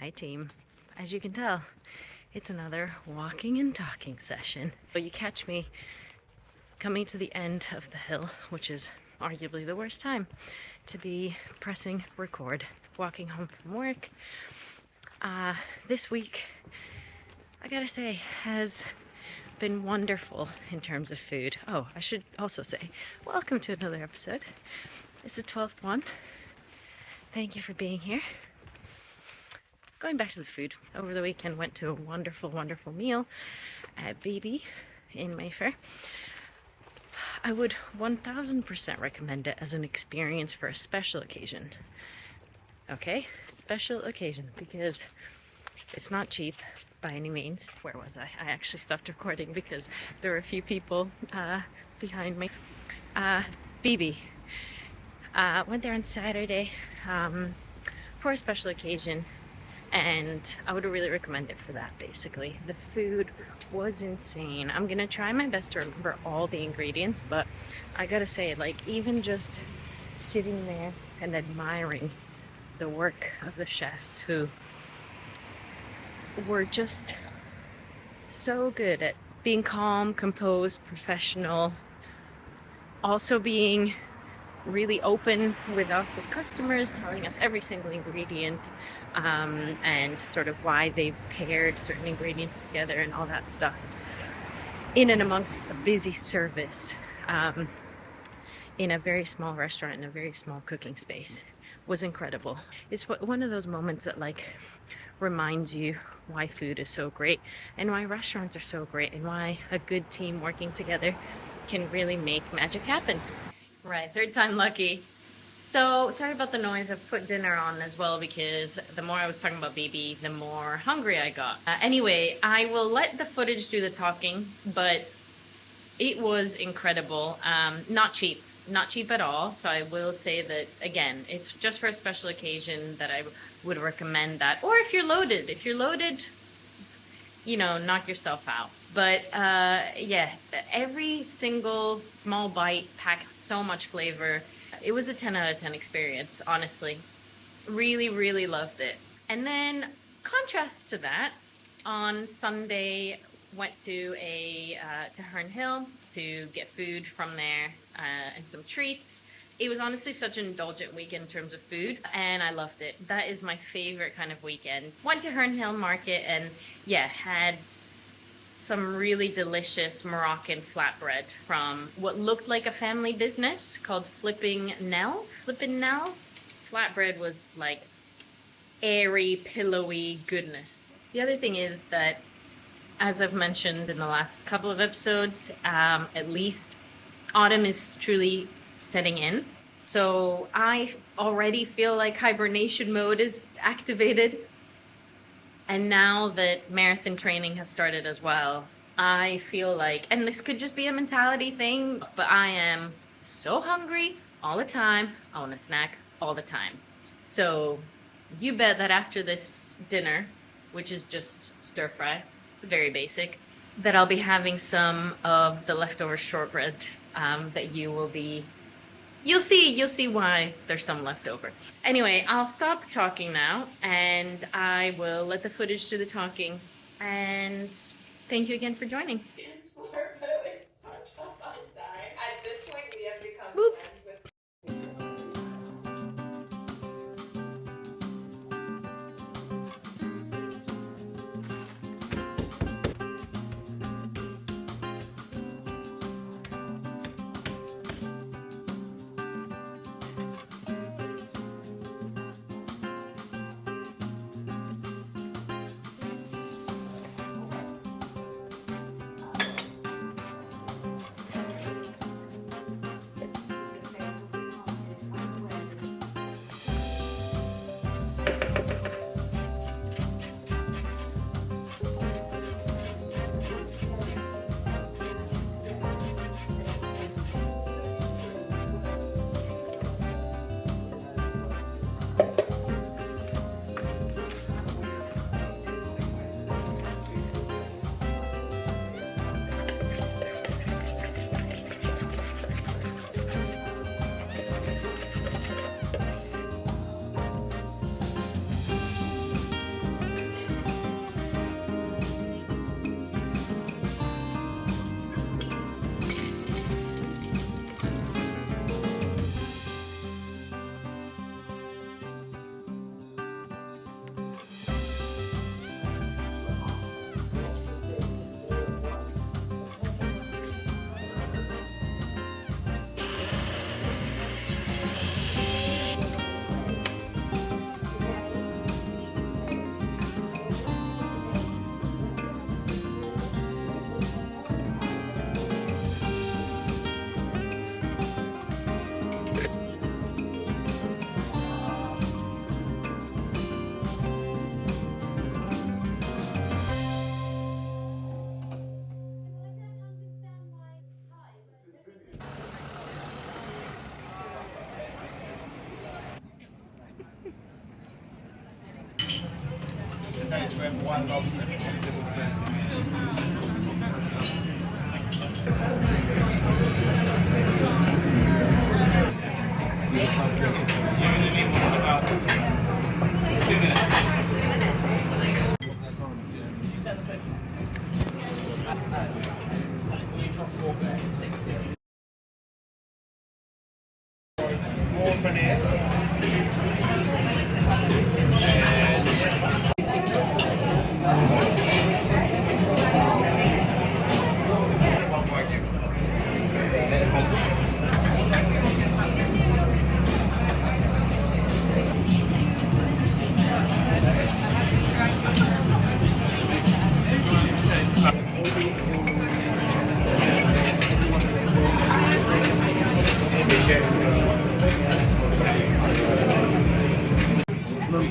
Hi team. As you can tell, it's another walking and talking session. So you catch me coming to the end of the hill, which is arguably the worst time to be pressing record. Walking home from work. This week, I gotta say, has been wonderful in terms of food. Oh, I should also say, welcome to another episode. It's the 12th one. Thank you for being here. Going back to the food, over the weekend went to a wonderful, wonderful meal at BiBi in Mayfair. I would 1000% recommend it as an experience for a special occasion. Okay, special occasion, because it's not cheap by any means. Where was I? I actually stopped recording because there were a few people behind me. BiBi. Went there on Saturday for a special occasion, and I would really recommend it for that. Basically, the food was insane. I'm gonna try my best to remember all the ingredients, but I gotta say, like, even just sitting there and admiring the work of the chefs, who were just so good at being calm, composed, professional, also being really open with us as customers, telling us every single ingredient and sort of why they've paired certain ingredients together and all that stuff in and amongst a busy service in a very small restaurant, in a very small cooking space, was incredible. It's one of those moments that like reminds you why food is so great and why restaurants are so great and why a good team working together can really make magic happen. Right, third time lucky. So sorry about the noise. I've put dinner on as well because the more I was talking about BiBi, the more hungry I got. Anyway, I will let the footage do the talking, but it was incredible. Not cheap at all. So I will say that, again, it's just for a special occasion that I would recommend that. Or if you're loaded, you know, knock yourself out. But yeah, every single small bite packed so much flavor. It was a 10 out of 10 experience, honestly. Really, really loved it. And then, contrast to that, on Sunday, went to Herne Hill to get food from there and some treats. It was honestly such an indulgent week in terms of food, and I loved it. That is my favorite kind of weekend. Went to Herne Hill Market and, yeah, had some really delicious Moroccan flatbread from what looked like a family business called Flippin' Nell. Flatbread was like airy, pillowy goodness. The other thing is that, as I've mentioned in the last couple of episodes, at least autumn is truly setting in. So I already feel like hibernation mode is activated. And now that marathon training has started as well, I feel like, and this could just be a mentality thing, but I am so hungry all the time. I want a snack all the time. So you bet that after this dinner, which is just stir fry, very basic, that I'll be having some of the leftover shortbread that you'll see why there's some left over. Anyway, I'll stop talking now and I will let the footage do the talking. And thank you again for joining. But it was such a fun time. At this point, we have become friends with.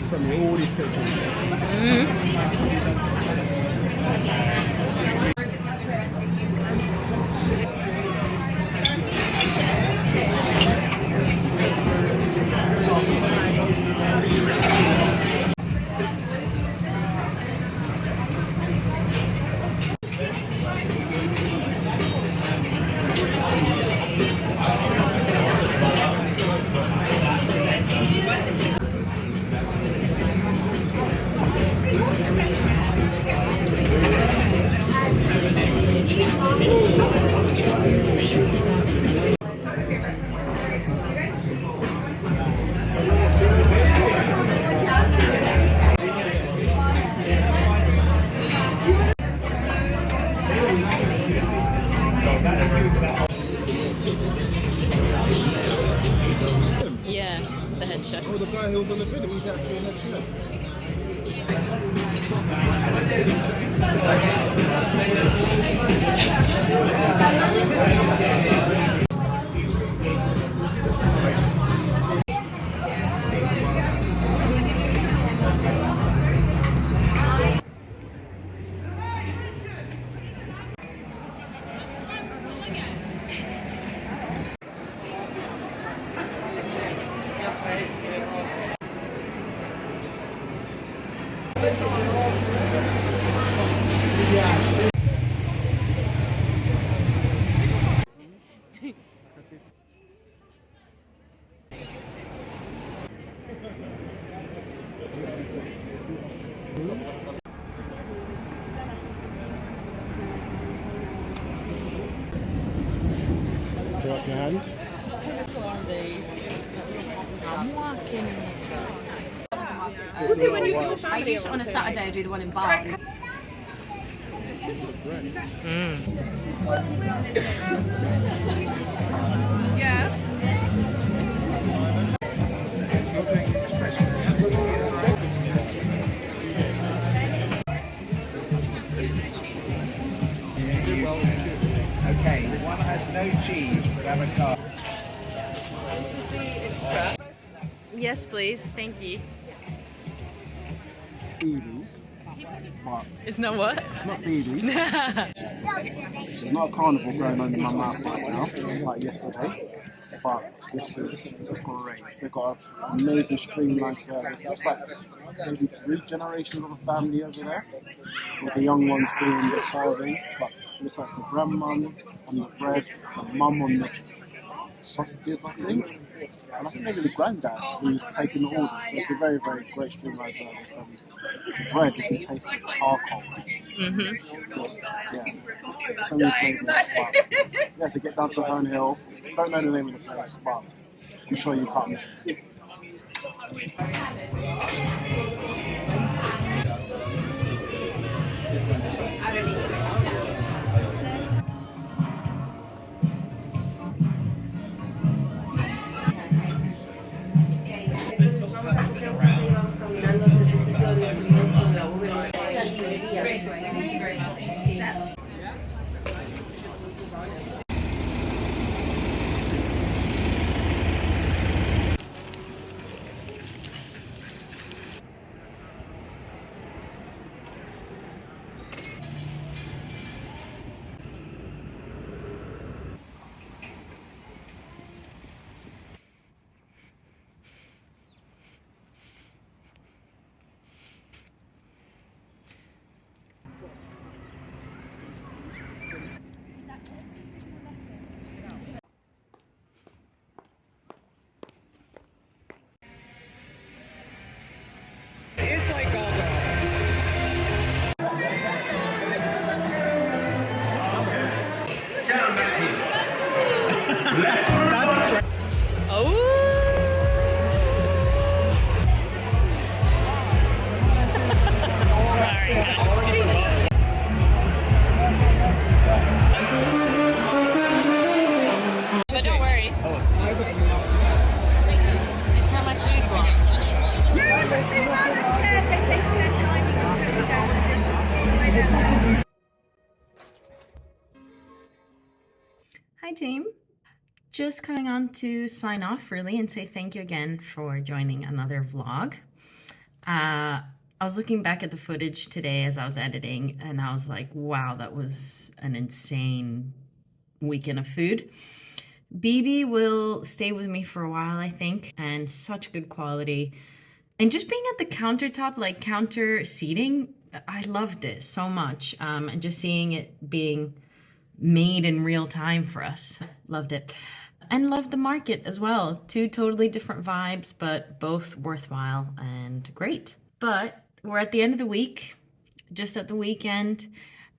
Send me all these pictures. Yeah, the head chef. Oh, the guy who was on the video, he's actually a head chef. Throw up your hand. I usually on a Saturday I do the one in Bath. Okay, the one has no cheese but avocado. Yes, please. Thank you. BiBi's, but It's not what? it's not BiBi's. There's not a carnival going on in my mouth right now, like yesterday. But this is great. They've got an amazing streamlined service. It's like maybe 3 generations of a family over there, with the young ones doing the serving. But it's like the grandmum on the bread, the mum on the sausages, I think. And I think maybe the granddad who's taking the orders. So it's a very, very great streamlined service. And the bread, you can taste the charcoal. Just, yeah, so many flavours. But yeah, so get down to Herne Hill. Don't know the name of the place, but I'm sure you can't miss it. team. Just coming on to sign off really and say thank you again for joining another vlog. I was looking back at the footage today as I was editing and I was like, wow, that was an insane weekend of food. BiBi will stay with me for a while, I think, and such good quality. And just being at the countertop, like counter seating, I loved it so much. And just seeing it being made in real time for us, loved it. And loved the market as well. Two totally different vibes, but both worthwhile and great. But we're at the end of the week, just at the weekend,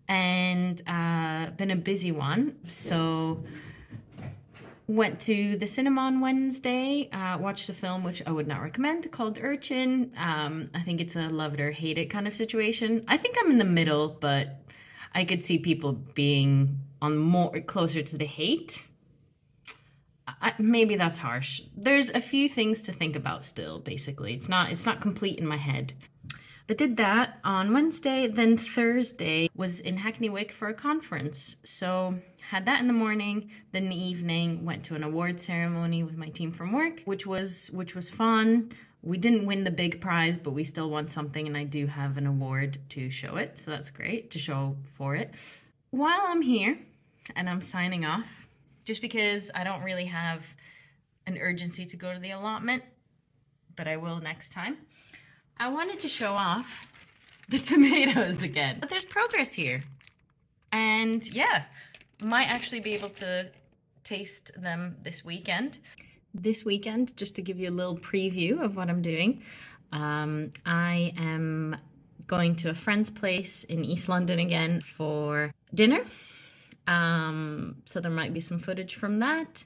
and been a busy one. So went to the cinema on Wednesday, watched a film which I would not recommend called Urchin. I think it's a love it or hate it kind of situation. I think I'm in the middle, but I could see people being on more closer to the hate. Maybe that's harsh. There's a few things to think about still, basically. It's not complete in my head. But did that on Wednesday, then Thursday was in Hackney Wick for a conference. So had that in the morning, then in the evening went to an award ceremony with my team from work, which was fun. We didn't win the big prize, but we still won something, and I do have an award to show it, so that's great, to show for it. While I'm here and I'm signing off, just because I don't really have an urgency to go to the allotment, but I will next time, I wanted to show off the tomatoes again. But there's progress here. And yeah, might actually be able to taste them this weekend. This weekend, just to give you a little preview of what I'm doing, I am going to a friend's place in East London again for dinner. So there might be some footage from that,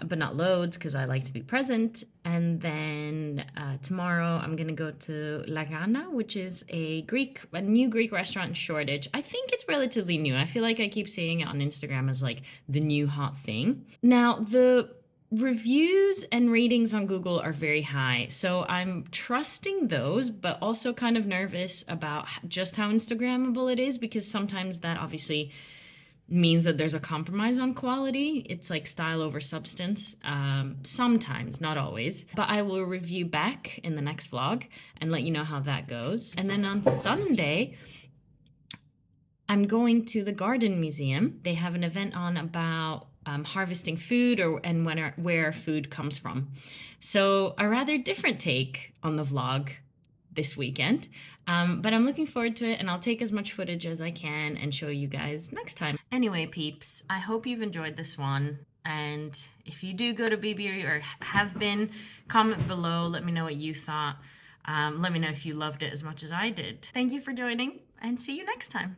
but not loads because I like to be present. And then tomorrow I'm going to go to La Rana, which is a new Greek restaurant in Shoreditch. I think it's relatively new. I feel like I keep seeing it on Instagram as like the new hot thing. Now, the reviews and ratings on Google are very high, so I'm trusting those, but also kind of nervous about just how Instagrammable it is, because sometimes that obviously means that there's a compromise on quality. It's like style over substance. Sometimes, not always. But I will review back in the next vlog and let you know how that goes. And then on Sunday, I'm going to the Garden Museum. They have an event on about harvesting food and where food comes from. So a rather different take on the vlog this weekend. But I'm looking forward to it, and I'll take as much footage as I can and show you guys next time. Anyway, peeps, I hope you've enjoyed this one. And if you do go to BiBi or have been, comment below. Let me know what you thought. Let me know if you loved it as much as I did. Thank you for joining, and see you next time.